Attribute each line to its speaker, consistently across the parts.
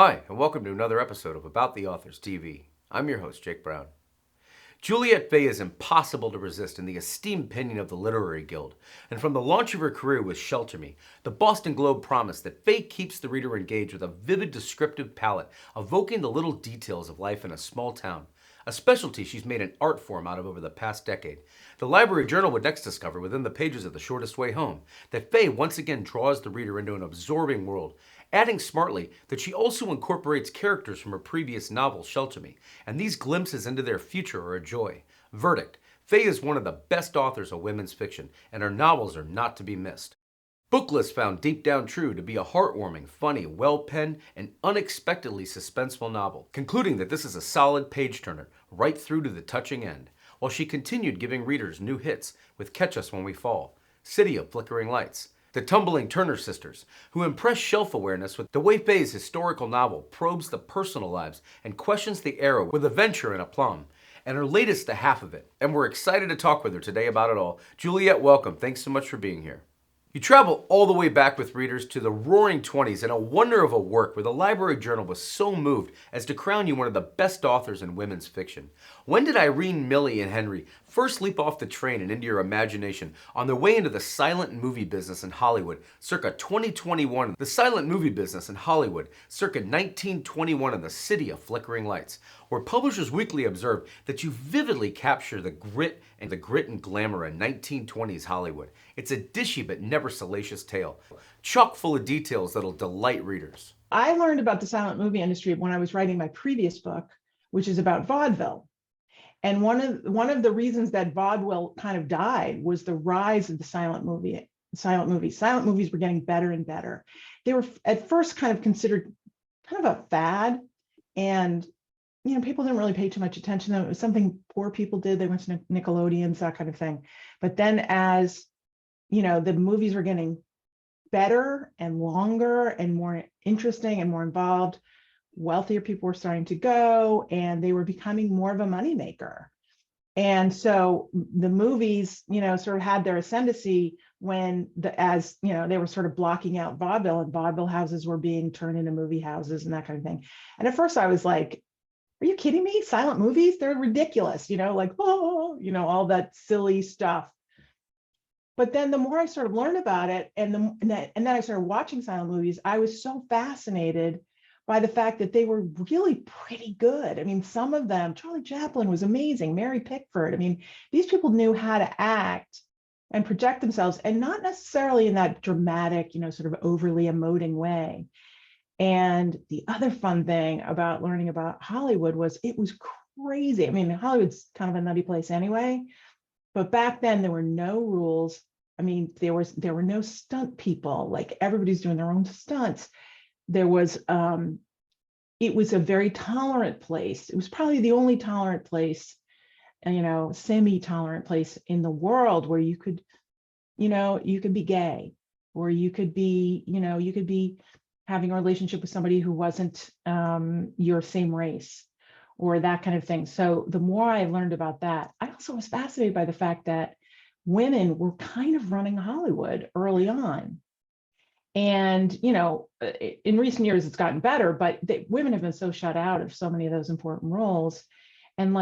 Speaker 1: Hi, and welcome to another episode of About the Authors TV. I'm your host, Jake Brown. Juliette Faye is impossible to resist in the esteemed opinion of the Literary Guild, and from the launch of her career with Shelter Me, the Boston Globe promised that Faye keeps the reader engaged with a vivid descriptive palette, evoking the little details of life in a small town, a specialty she's made an art form out of over the past decade. The Library Journal would next discover within the pages of The Shortest Way Home that Faye once again draws the reader into an absorbing world, adding smartly that she also incorporates characters from her previous novel, Shelter Me, and these glimpses into their future are a joy. Verdict: Faye is one of the best authors of women's fiction, and her novels are not to be missed. Booklist found Deep Down True to be a heartwarming, funny, well-penned, and unexpectedly suspenseful novel, concluding that this is a solid page-turner, right through to the touching end, while she continued giving readers new hits with Catch Us When We Fall, City of Flickering Lights, The Tumbling Turner Sisters, who impress shelf awareness with the way Faye's historical novel probes the personal lives and questions the era with adventure and aplomb, and her latest The Half of It. And we're excited to talk with her today about it all. Juliette, welcome. Thanks so much for being here. You travel all the way back with readers to the roaring 20s in a wonder of a work where the Library Journal was so moved as to crown you one of the best authors in women's fiction. When did Irene, Millie, and Henry first leap off the train and into your imagination on their way into the silent movie business in Hollywood circa 2021? The silent movie business in Hollywood circa 1921 in the City of Flickering Lights, where Publishers Weekly observed that you vividly capture the grit and glamour in 1920s Hollywood. It's a dishy but never salacious tale, chock full of details that'll delight readers.
Speaker 2: I learned about the silent movie industry when I was writing my previous book, which is about vaudeville. And one of the reasons that vaudeville kind of died was the rise of the silent movies. Silent movies were getting better and better. They were at first kind of considered kind of a fad, and people didn't really pay too much attention to them. It was something poor people did. They went to Nickelodeons, that kind of thing. But then as the movies were getting better and longer and more interesting and more involved, wealthier people were starting to go, and they were becoming more of a moneymaker. And so the movies, sort of had their ascendancy when they were sort of blocking out vaudeville, and vaudeville houses were being turned into movie houses and that kind of thing. And at first I was like, are you kidding me? Silent movies? They're ridiculous, all that silly stuff. But then the more I sort of learned about it, and then I started watching silent movies, I was so fascinated by the fact that they were really pretty good. I mean, some of them, Charlie Chaplin was amazing, Mary Pickford. I mean, these people knew how to act and project themselves, and not necessarily in that dramatic, sort of overly emoting way. And the other fun thing about learning about Hollywood was it was crazy. I mean, Hollywood's kind of a nutty place anyway, but back then there were no rules. I mean, there were no stunt people. Like, everybody's doing their own stunts. It was a very tolerant place. It was probably the only tolerant place, semi-tolerant place in the world where you could be gay, or you could be having a relationship with somebody who wasn't your same race, or that kind of thing. So the more I learned about that, I also was fascinated by the fact that women were kind of running Hollywood early on. And, in recent years, it's gotten better, but women have been so shut out of so many of those important roles. And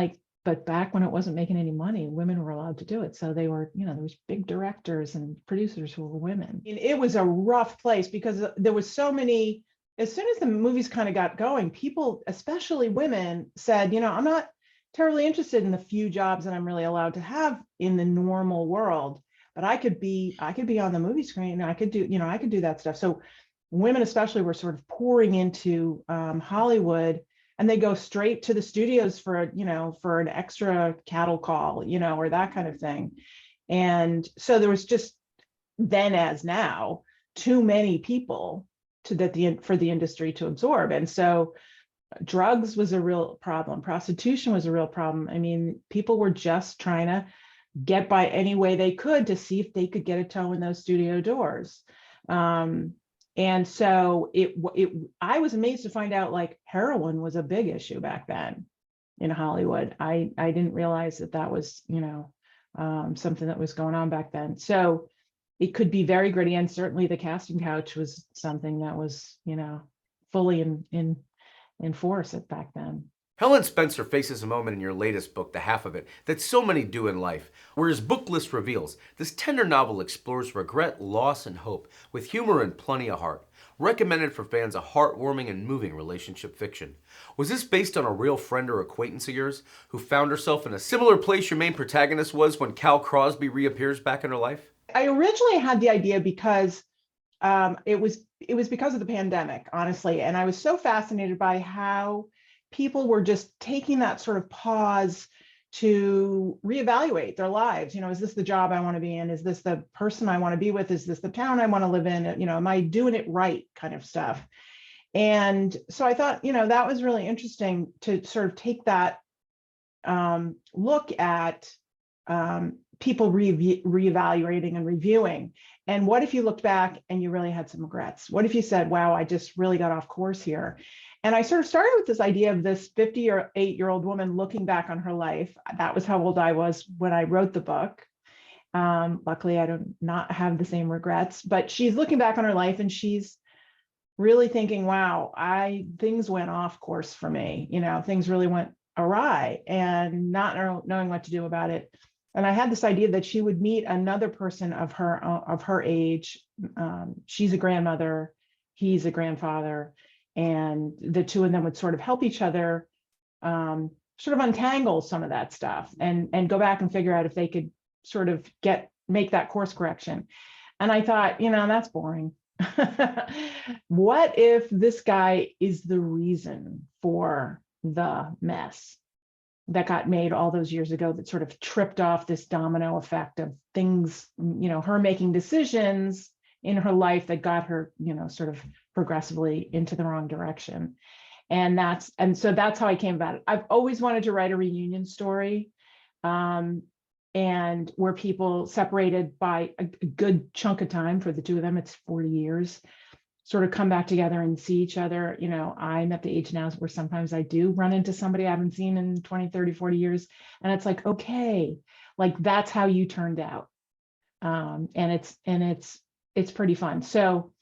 Speaker 2: but back when it wasn't making any money, women were allowed to do it. So they were, there was big directors and producers who were women. And it was a rough place because there was so many. As soon as the movies kind of got going, people, especially women, said, I'm not terribly interested in the few jobs that I'm really allowed to have in the normal world, but I could be on the movie screen. I could do that stuff. So women especially were sort of pouring into Hollywood, and they go straight to the studios for an extra cattle call, or that kind of thing. And so there was just, then as now, too many people for the industry to absorb. And so drugs was a real problem. Prostitution was a real problem. I mean, people were just trying to get by any way they could to see if they could get a toe in those studio doors. And so I was amazed to find out, like, heroin was a big issue back then in Hollywood. I didn't realize that was, something that was going on back then. So it could be very gritty, and certainly the casting couch was something that was, fully in enforce it back then.
Speaker 1: Helen Spencer faces a moment in your latest book, The Half of It, that so many do in life. Where his book list reveals, this tender novel explores regret, loss, and hope with humor and plenty of heart. Recommended for fans of heartwarming and moving relationship fiction. Was this based on a real friend or acquaintance of yours who found herself in a similar place your main protagonist was when Cal Crosby reappears back in her life?
Speaker 2: I originally had the idea because it was because of the pandemic, honestly, and I was so fascinated by how people were just taking that sort of pause to reevaluate their lives. Is this the job I want to be in? Is this the person I want to be with? Is this the town I want to live in? Am I doing it right, kind of stuff. And so I thought, that was really interesting to sort of take that look at people reevaluating and reviewing. And what if you looked back and you really had some regrets? What if you said, wow, I just really got off course here? And I sort of started with this idea of this 58-year-old woman looking back on her life. That was how old I was when I wrote the book. Luckily, I do not have the same regrets, but she's looking back on her life and she's really thinking, wow, things went off course for me. Things really went awry and not knowing what to do about it. And I had this idea that she would meet another person of her age. She's a grandmother, he's a grandfather, and the two of them would sort of help each other sort of untangle some of that stuff and go back and figure out if they could sort of make that course correction. And I thought, that's boring. What if this guy is the reason for the mess that got made all those years ago, that sort of tripped off this domino effect of things, her making decisions in her life that got her, sort of progressively into the wrong direction. And so that's how I came about it. I've always wanted to write a reunion story, and where people separated by a good chunk of time. For the two of them, it's 40 years, sort of come back together and see each other. I'm at the age now where sometimes I do run into somebody I haven't seen in 20, 30, 40 years. And it's like, okay, like that's how you turned out. And it's pretty fun. So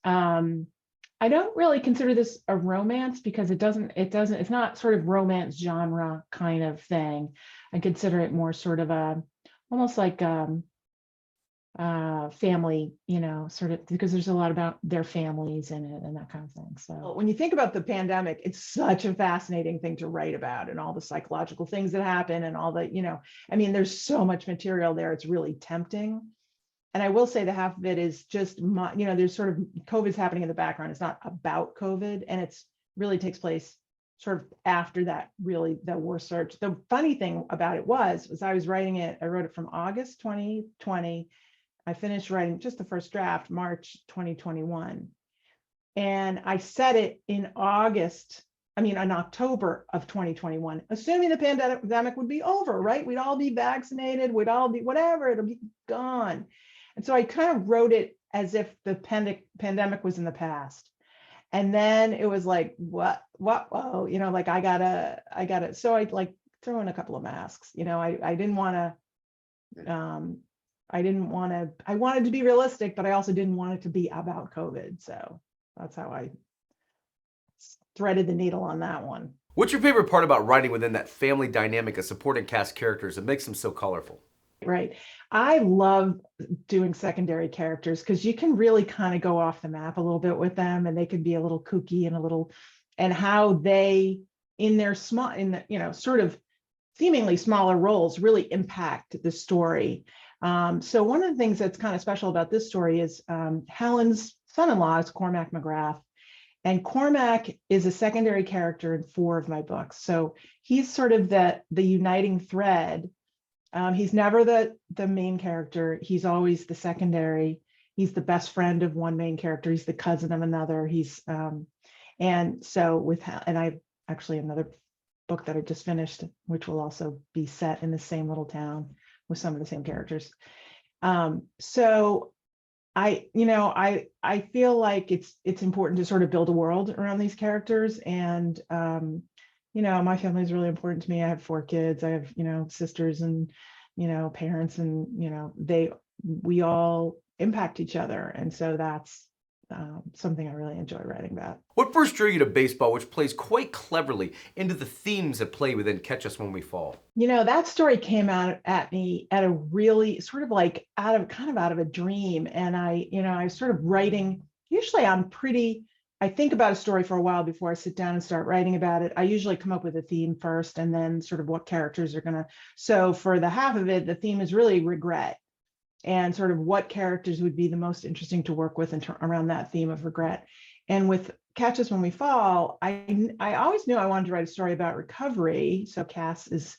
Speaker 2: I don't really consider this a romance because it's not sort of romance genre kind of thing. I consider it more sort of almost like family, sort of, because there's a lot about their families in it and that kind of thing. So when you think about the pandemic, it's such a fascinating thing to write about, and all the psychological things that happen and all the, there's so much material there. It's really tempting. And I will say the half of it is just, there's sort of COVID's happening in the background. It's not about COVID, and it's really takes place sort of after that, really, the war surge. The funny thing about it was I was writing it, I wrote it from August 2020. I finished writing just the first draft, March 2021. And I set it in October of 2021, assuming the pandemic would be over, right? We'd all be vaccinated, we'd all be whatever, it'll be gone. And so I kind of wrote it as if the pandemic was in the past. And then it was like, whoa, like I gotta, so I like throw in a couple of masks, I wanted to be realistic, but I also didn't want it to be about COVID. So that's how I threaded the needle on that one.
Speaker 1: What's your favorite part about writing within that family dynamic of supporting cast characters that makes them so colorful?
Speaker 2: Right. I love doing secondary characters because you can really kind of go off the map a little bit with them, and they can be a little kooky and how they in their sort of seemingly smaller roles really impact the story. So one of the things that's kind of special about this story is Helen's son-in-law is Cormac McGrath, and Cormac is a secondary character in 4 of my books. So he's sort of the uniting thread. He's never the main character. He's always the secondary. He's the best friend of one main character. He's the cousin of another. And I actually another book that I just finished, which will also be set in the same little town with some of the same characters. So I feel like it's important to sort of build a world around these characters. And my family is really important to me. I have 4 kids. I have sisters and parents, and we all impact each other. And so that's something I really enjoy writing about.
Speaker 1: What first drew you to baseball, which plays quite cleverly into the themes that play within Catch Us When We Fall?
Speaker 2: That story came out at me at a really sort of like out of a dream. And I was sort of writing. Usually I think about a story for a while before I sit down and start writing about it. I usually come up with a theme first and then sort of what characters are so for the half of it, the theme is really regret and sort of what characters would be the most interesting to work with around that theme of regret. And with Catch Us When We Fall, I always knew I wanted to write a story about recovery. So Cass is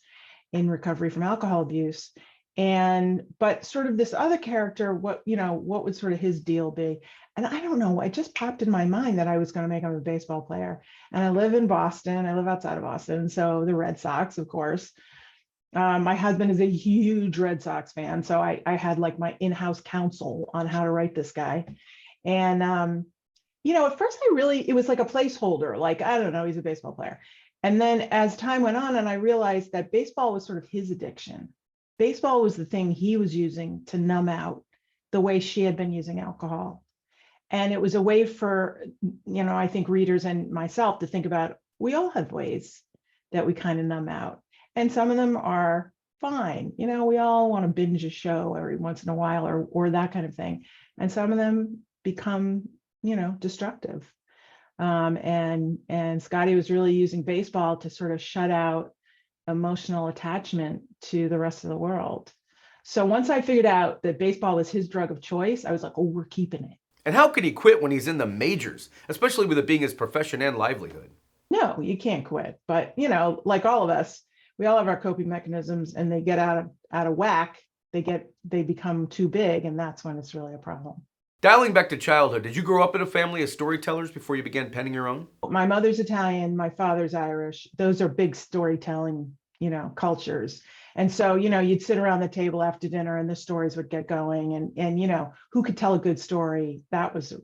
Speaker 2: in recovery from alcohol abuse. But sort of this other character, what would sort of his deal be? And I don't know, it just popped in my mind that I was going to make him a baseball player. And I live in Boston. I live outside of Boston. So the Red Sox, of course. My husband is a huge Red Sox fan. So I had like my in-house counsel on how to write this guy. And, at first it was like a placeholder, like, I don't know, he's a baseball player. And then as time went on and I realized that baseball was sort of his addiction. Baseball was the thing he was using to numb out the way she had been using alcohol. And it was a way for, I think readers and myself to think about, we all have ways that we kind of numb out. And some of them are fine. We all want to binge a show every once in a while or that kind of thing. And some of them become, destructive. And Scotty was really using baseball to sort of shut out emotional attachment to the rest of the world. So once I figured out that baseball was his drug of choice, I was like, oh, we're keeping it.
Speaker 1: And how could he quit when he's in the majors, especially with it being his profession and livelihood?
Speaker 2: No, you can't quit. But, like all of us, we all have our coping mechanisms and they get out of whack. They become too big. And that's when it's really a problem.
Speaker 1: Dialing back to childhood, did you grow up in a family of storytellers before you began penning your own?
Speaker 2: My mother's Italian, my father's Irish. Those are big storytelling, cultures. And so, you'd sit around the table after dinner and the stories would get going and who could tell a good story? That was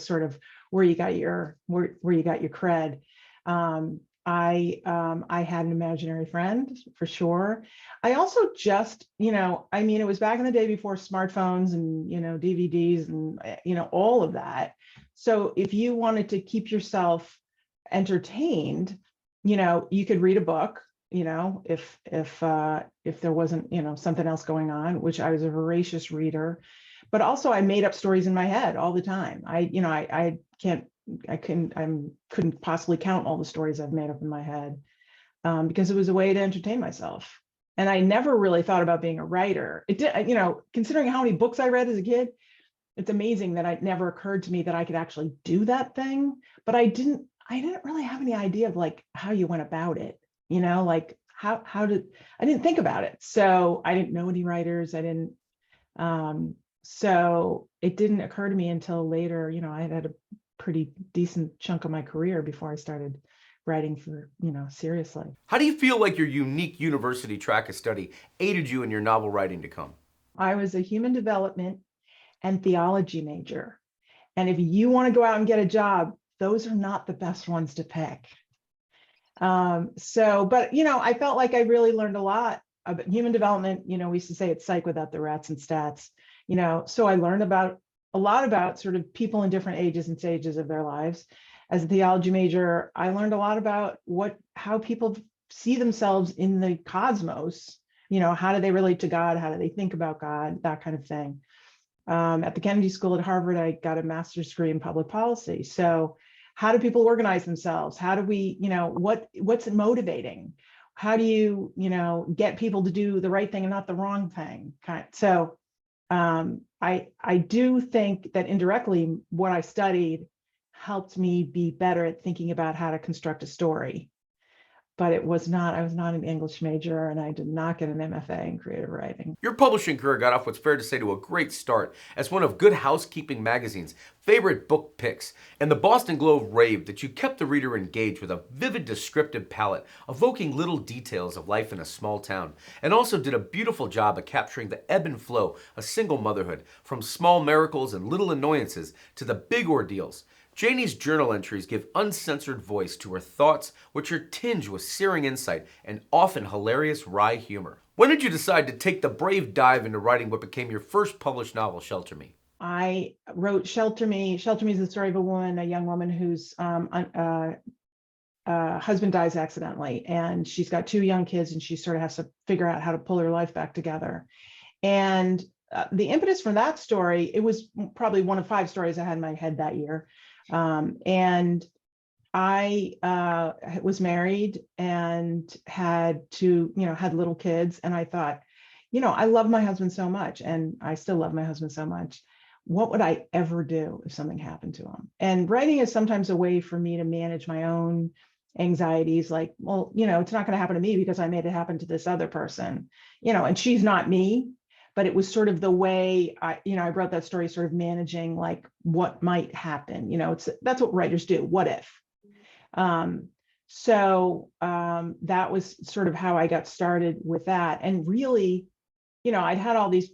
Speaker 2: sort of where you got your cred. I had an imaginary friend for sure. I also just, it was back in the day before smartphones and, DVDs and, all of that. So if you wanted to keep yourself entertained, you could read a book, if there wasn't, something else going on, which I was a voracious reader, but also I made up stories in my head all the time. I couldn't possibly count all the stories I've made up in my head because it was a way to entertain myself. And I never really thought about being a writer. It did, considering how many books I read as a kid, it's amazing that it never occurred to me that I could actually do that thing. But I didn't really have any idea of like how you went about it, like I didn't think about it. So I didn't know any writers. So it didn't occur to me until later, I had a pretty decent chunk of my career before I started writing for, seriously.
Speaker 1: How do you feel like your unique university track of study aided you in your novel writing to come?
Speaker 2: I was a human development and theology major. And if you want to go out and get a job, those are not the best ones to pick. But I felt like I really learned a lot about human development. We used to say it's psych without the rats and stats, so I learned a lot about sort of people in different ages and stages of their lives. As a theology major, I learned a lot about how people see themselves in the cosmos. How do they relate to God? How do they think about God? That kind of thing. At the Kennedy School at Harvard, I got a master's degree in public policy. So how do people organize themselves? How do we, what's motivating? How do you, get people to do the right thing and not the wrong thing? So I do think that indirectly what I studied helped me be better at thinking about how to construct a story. But I was not an English major and I did not get an MFA in creative writing.
Speaker 1: Your publishing career got off what's fair to say to a great start as one of Good Housekeeping magazine's favorite book picks, and the Boston Globe raved that you kept the reader engaged with a vivid descriptive palette, evoking little details of life in a small town, and also did a beautiful job of capturing the ebb and flow of single motherhood, from small miracles and little annoyances to the big ordeals. Janie's journal entries give uncensored voice to her thoughts, which are tinged with searing insight and often hilarious wry humor. When did you decide to take the brave dive into writing what became your first published novel, Shelter Me?
Speaker 2: I wrote Shelter Me. Shelter Me is the story of a young woman whose husband dies accidentally, and she's got 2 young kids, and she sort of has to figure out how to pull her life back together. And the impetus from that story, it was probably one of 5 stories I had in my head that year. And I was married and had had little kids. And I thought, I love my husband so much, and I still love my husband so much. What would I ever do if something happened to him? And writing is sometimes a way for me to manage my own anxieties, like, well, it's not going to happen to me because I made it happen to this other person, and she's not me. But it was sort of the way I wrote that story, sort of managing like what might happen. That's what writers do. What if? So that was sort of how I got started with that. And really, I've always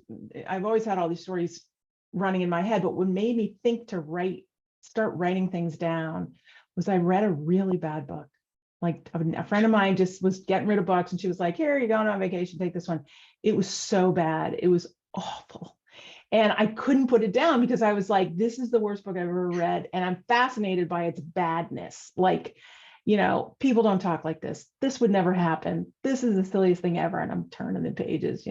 Speaker 2: had all these stories running in my head, but what made me think to start writing things down was I read a really bad book. Like a friend of mine just was getting rid of books, and she was like, here, you're going on vacation, take this one. It was so bad. It was awful. And I couldn't put it down because I was like, this is the worst book I've ever read. And I'm fascinated by its badness. Like, people don't talk like this. This would never happen. This is the silliest thing ever. And I'm turning the pages,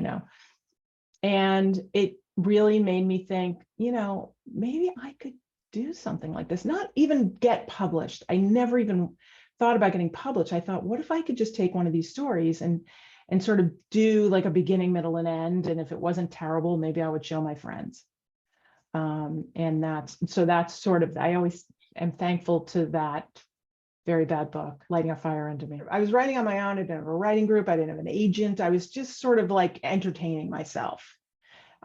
Speaker 2: and it really made me think, maybe I could do something like this, not even get published. I never even thought about getting published. I thought, what if I could just take one of these stories and sort of do like a beginning, middle, and end. And if it wasn't terrible, maybe I would show my friends. And that's sort of, I always am thankful to that very bad book, Lighting a Fire Under Me. I was writing on my own. I didn't have a writing group. I didn't have an agent. I was just sort of like entertaining myself.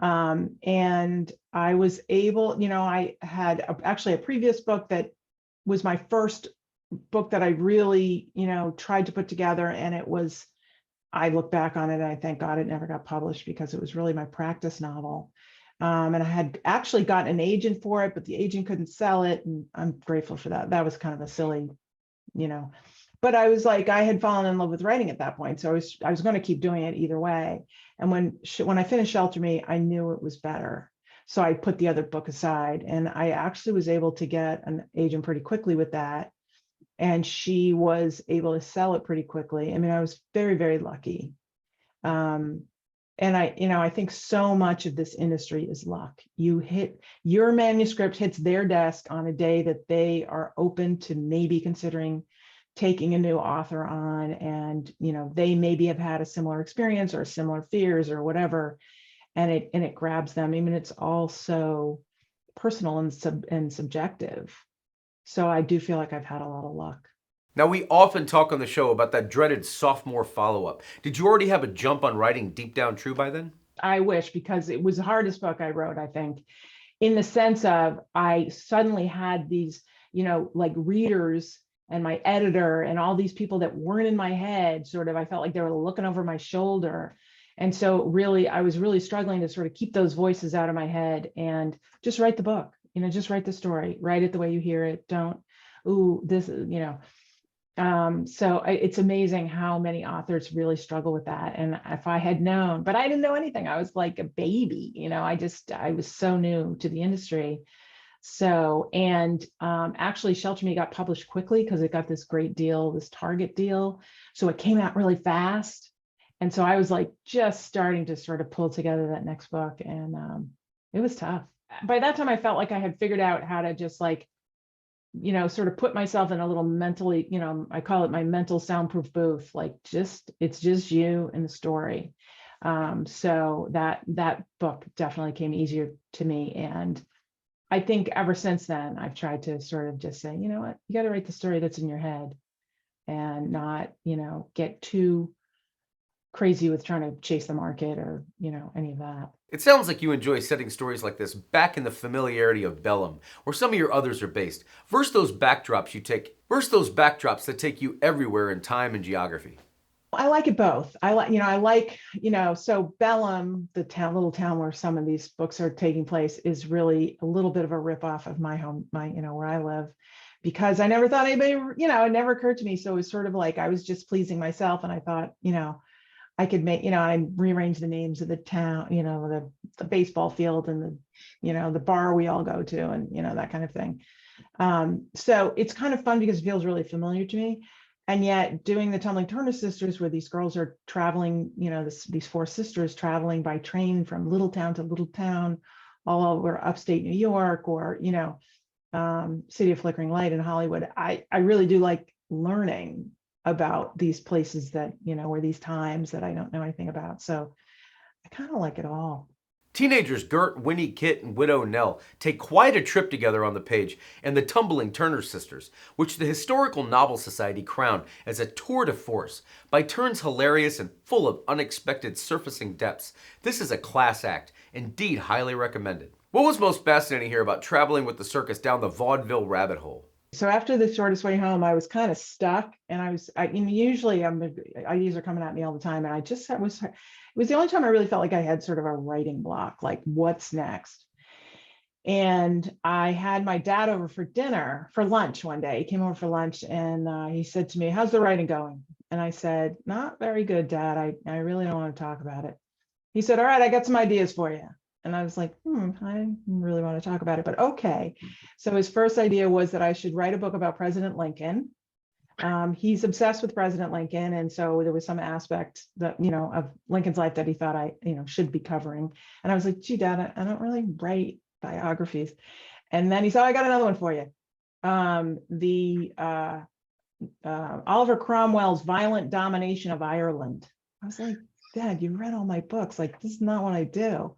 Speaker 2: And I was able, I had actually a previous book that was my first book that I really, tried to put together. And I look back on it and I thank God it never got published, because it was really my practice novel. And I had actually gotten an agent for it, but the agent couldn't sell it. And I'm grateful for that. That was kind of a silly, but I was like, I had fallen in love with writing at that point. So I was going to keep doing it either way. And when I finished Shelter Me, I knew it was better. So I put the other book aside, and I actually was able to get an agent pretty quickly with that. And she was able to sell it pretty quickly. I mean, I was very, very lucky. And I think so much of this industry is luck. Your manuscript hits their desk on a day that they are open to maybe considering taking a new author on, and they maybe have had a similar experience or similar fears or whatever, and it grabs them. I mean, it's all so personal and subjective. So I do feel like I've had a lot of luck.
Speaker 1: Now, we often talk on the show about that dreaded sophomore follow-up. Did you already have a jump on writing Deep Down True by then?
Speaker 2: I wish, because it was the hardest book I wrote, I think, in the sense of I suddenly had these, like readers and my editor and all these people that weren't in my head. Sort of, I felt like they were looking over my shoulder. And so really, I was really struggling to sort of keep those voices out of my head and just write the book, just write the story, write it the way you hear it. Don't, so it's amazing how many authors really struggle with that. And if I had known, but I didn't know anything. I was like a baby, I was so new to the industry. So, and actually Shelter Me got published quickly because it got this great deal, this Target deal. So it came out really fast. And so I was like just starting to sort of pull together that next book, and it was tough. By that time, I felt like I had figured out how to just like, sort of put myself in a little mentally, I call it my mental soundproof booth, like it's just you and the story. So that book definitely came easier to me. And I think ever since then, I've tried to sort of just say, you know what, you got to write the story that's in your head and not, get too crazy with trying to chase the market or, any of that.
Speaker 1: It sounds like you enjoy setting stories like this back in the familiarity of Bellum, where some of your others are based, versus those backdrops that take you everywhere in time and geography.
Speaker 2: I like it both. So Bellum, the little town where some of these books are taking place, is really a little bit of a ripoff of my home, where I live, because I never thought anybody, it never occurred to me. So it was sort of like I was just pleasing myself. And I thought, I could make, I rearrange the names of the town, the baseball field and the bar we all go to, and that kind of thing. So it's kind of fun because it feels really familiar to me. And yet doing the Tumbling Turner Sisters, where these girls are traveling, these four sisters traveling by train from little town to little town, all over upstate New York, or, City of Flickering Light in Hollywood. I really do like learning about these places that, or these times that I don't know anything about. So I kind of like it all.
Speaker 1: Teenagers Gert, Winnie, Kit, and Widow Nell take quite a trip together on the page, and the Tumbling Turner Sisters, which the Historical Novel Society crowned as a tour de force, by turns hilarious and full of unexpected surfacing depths. This is a class act, indeed highly recommended. What was most fascinating here about traveling with the circus down the vaudeville rabbit hole?
Speaker 2: So after The Shortest Way Home, I was kind of stuck, and usually ideas are coming at me all the time, and it was the only time I really felt like I had sort of a writing block, like what's next. And I had my dad over for lunch one day. He came over for lunch, and he said to me, "How's the writing going?" And I said, "Not very good, Dad. I really don't want to talk about it." He said, "All right, I got some ideas for you." And I was like, I didn't really want to talk about it, but okay. So his first idea was that I should write a book about President Lincoln. He's obsessed with President Lincoln. And so there was some aspect that, of Lincoln's life that he thought I, should be covering. And I was like, gee, Dad, I don't really write biographies. And then he said, "I got another one for you. Oliver Cromwell's Violent Domination of Ireland." I was like, "Dad, you read all my books. Like, this is not what I do."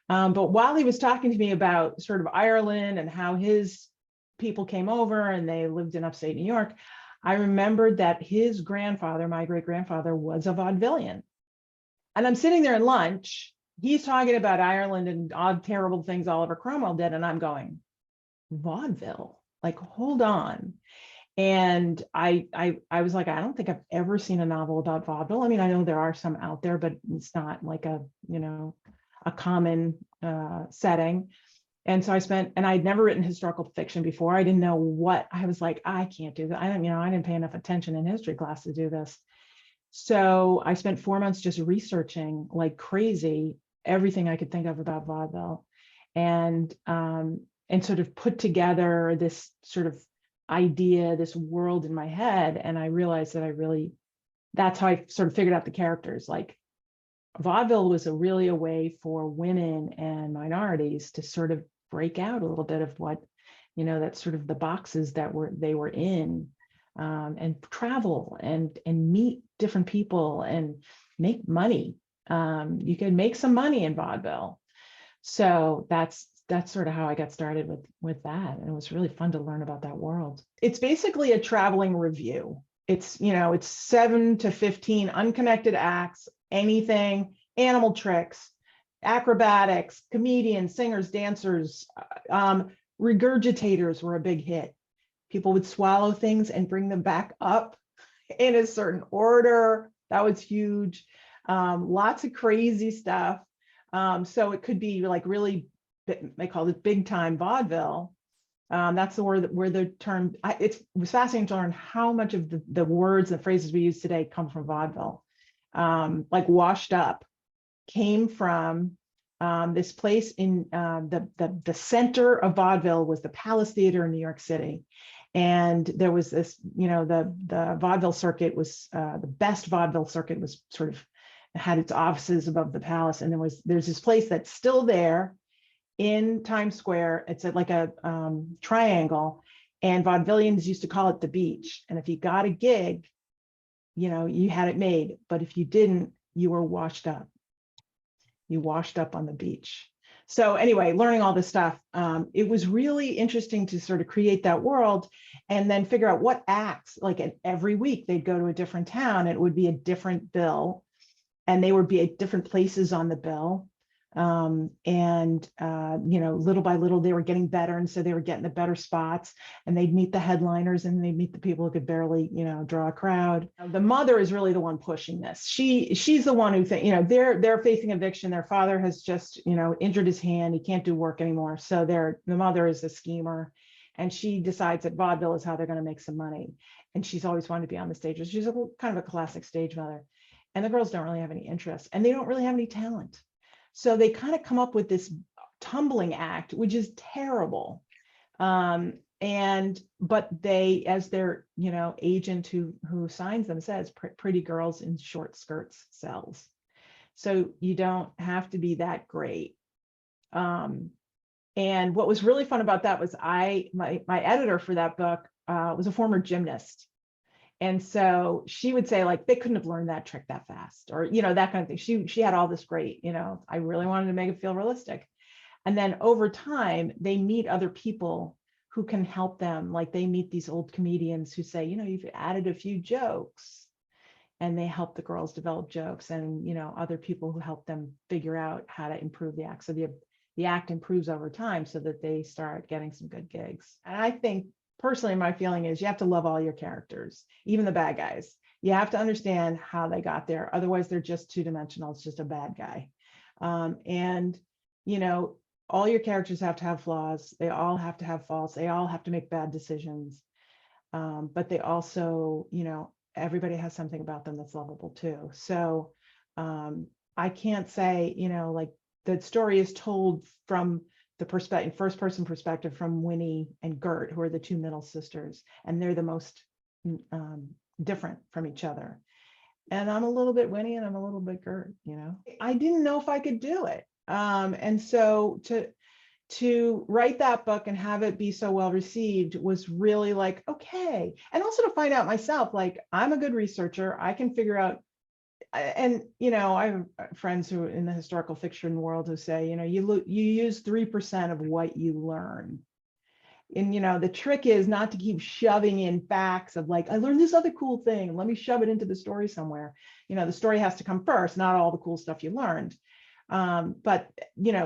Speaker 2: But while he was talking to me about sort of Ireland and how his people came over and they lived in upstate New York, I remembered that his grandfather, my great-grandfather, was a vaudevillian. And I'm sitting there at lunch, he's talking about Ireland and odd, terrible things Oliver Cromwell did, and I'm going, vaudeville? Like, hold on. And I was like, I don't think I've ever seen a novel about vaudeville. I mean, I know there are some out there, but it's not like a common setting. And so I'd never written historical fiction before. I didn't know what, I was like, I can't do that. I didn't pay enough attention in history class to do this. So I spent 4 months just researching like crazy everything I could think of about vaudeville, and sort of put together this sort of idea, this world in my head. And I realized that that's how I sort of figured out the characters. Like, vaudeville was really a way for women and minorities to sort of break out a little bit of what, that's sort of the boxes that they were in, and travel and meet different people and make money. You can make some money in vaudeville. So that's sort of how I got started with that. And it was really fun to learn about that world. It's basically a traveling review. It's 7 to 15 unconnected acts, anything, animal tricks, acrobatics, comedians, singers, dancers, regurgitators were a big hit. People would swallow things and bring them back up in a certain order. That was huge. Lots of crazy stuff. So it could be like really, they call it big time vaudeville. That's the word where the term, it was fascinating to learn how much of the words and phrases we use today come from vaudeville. Like washed up came from this place in the center of vaudeville was the Palace Theater in New York City. And there was this, the vaudeville circuit was the best vaudeville circuit was sort of had its offices above the palace. And there's this place that's still there in Times Square. It's like a triangle, and vaudevillians used to call it the beach. And if you got a gig, you had it made. But if you didn't, you were washed up. You washed up on the beach. So anyway, learning all this stuff, it was really interesting to sort of create that world and then figure out what acts, like every week they'd go to a different town. It would be a different bill, and they would be at different places on the bill. Little by little, they were getting better. And so they were getting the better spots, and they'd meet the headliners, and they'd meet the people who could barely, draw a crowd. The mother is really the one pushing this. She's the one who they're facing eviction. Their father has just, injured his hand. He can't do work anymore. So the mother is a schemer, and she decides that vaudeville is how they're going to make some money. And she's always wanted to be on the stage. She's kind of a classic stage mother. and the girls don't really have any interest, and they don't really have any talent. So they kind of come up with this tumbling act, which is terrible. But they, as their, agent who signs them says, pretty girls in short skirts sells. So you don't have to be that great. And what was really fun about that was my editor for that book was a former gymnast. And so she would say, like, they couldn't have learned that trick that fast, or, that kind of thing. She had all this great, I really wanted to make it feel realistic. And then over time, they meet other people who can help them. Like, they meet these old comedians who say, you've added a few jokes, and they help the girls develop jokes, and, other people who help them figure out how to improve the act. So the act improves over time so that they start getting some good gigs. And I think, personally, my feeling is you have to love all your characters, even the bad guys. You have to understand how they got there. Otherwise, they're just two-dimensional. It's just a bad guy. And, all your characters have to have flaws. They all have to have faults. They all have to make bad decisions. But they also, everybody has something about them that's lovable too. So I can't say, like, the story is told from the first person perspective from Winnie and Gert, who are the two middle sisters, and they're the most different from each other. And I'm a little bit Winnie and I'm a little bit Gert, I didn't know if I could do it. And so to write that book and have it be so well received was really like, okay. And also to find out myself, like, I'm a good researcher. I can figure out, and, I have friends who in the historical fiction world who say, you use 3% of what you learn. And, the trick is not to keep shoving in facts of, like, I learned this other cool thing, and let me shove it into the story somewhere. The story has to come first, not all the cool stuff you learned. But,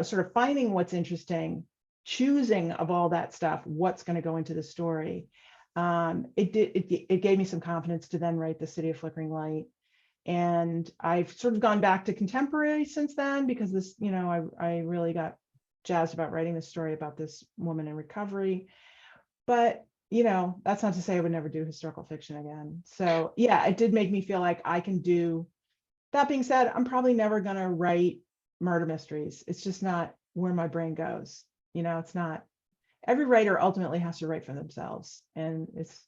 Speaker 2: sort of finding what's interesting, choosing of all that stuff, what's going to go into the story. It gave me some confidence to then write The City of Flickering Light. And I've sort of gone back to contemporary since then, because this, I really got jazzed about writing this story about this woman in recovery. But, that's not to say I would never do historical fiction again. So yeah, it did make me feel like I can do. That being said, I'm probably never going to write murder mysteries. It's just not where my brain goes. It's not. Every writer ultimately has to write for themselves, and it's,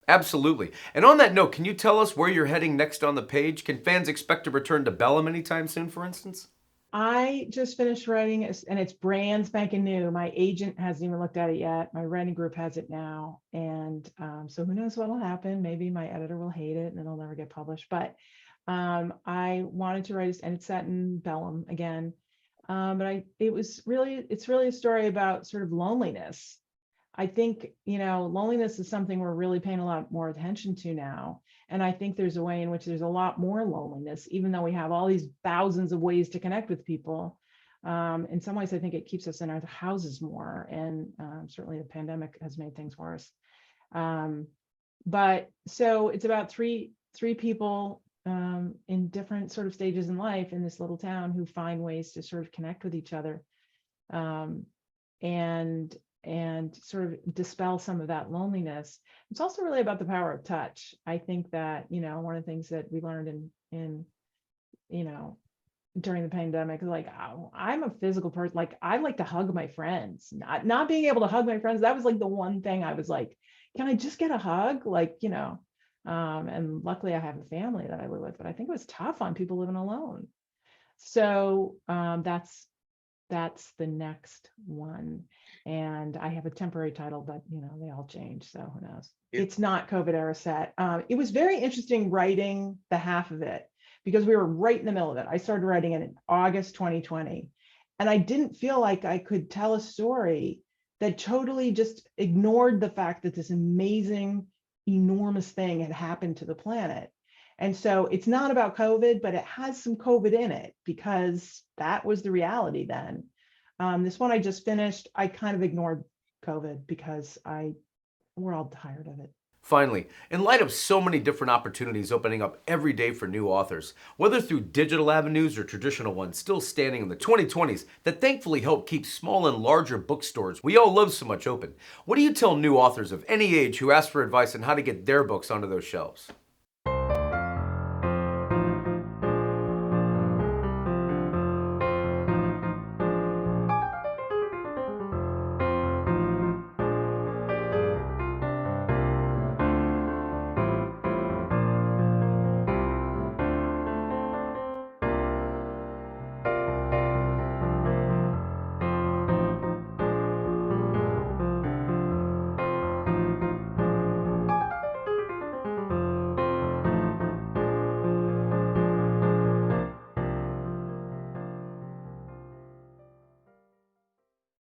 Speaker 1: Absolutely. And on that note, can you tell us where you're heading next on the page? Can fans expect to return to Bellum anytime soon, for instance?
Speaker 2: I just finished writing it, and it's brand spanking new. My agent hasn't even looked at it yet. My writing group has it now. And so who knows what'll happen? Really my editor will hate it and it'll never get published. But I wanted to write, and it's set in Bellum again. But it's really a story about sort of loneliness. I think, loneliness is something we're really paying a lot more attention to now. And I think there's a way in which there's a lot more loneliness, even though we have all these thousands of ways to connect with people. In some ways, I think it keeps us in our houses more. And certainly the pandemic has made things worse. But so it's about three people in different sort of stages in life in this little town who find ways to sort of connect with each other. And sort of dispel some of that loneliness. It's also really about the power of touch. I think that, one of the things that we learned in during the pandemic is, like, I'm a physical person. Like, I like to hug my friends. Not being able to hug my friends, that was like the one thing I was like, can I just get a hug? Like, and luckily I have a family that I live with, but I think it was tough on people living alone. So that's the next one. And I have a temporary title, but they all change, so who knows. It's not COVID era set. It was very interesting writing the half of it, because we were right in the middle of it. I started writing it in August 2020, and I didn't feel like I could tell a story that totally just ignored the fact that this amazing, enormous thing had happened to the planet. And so it's not about COVID, but it has some COVID in it, because that was the reality then. This one I just finished, I kind of ignored COVID because we're all tired of it.
Speaker 1: Finally, in light of so many different opportunities opening up every day for new authors, whether through digital avenues or traditional ones still standing in the 2020s that thankfully help keep small and larger bookstores we all love so much open, what do you tell new authors of any age who ask for advice on how to get their books onto those shelves?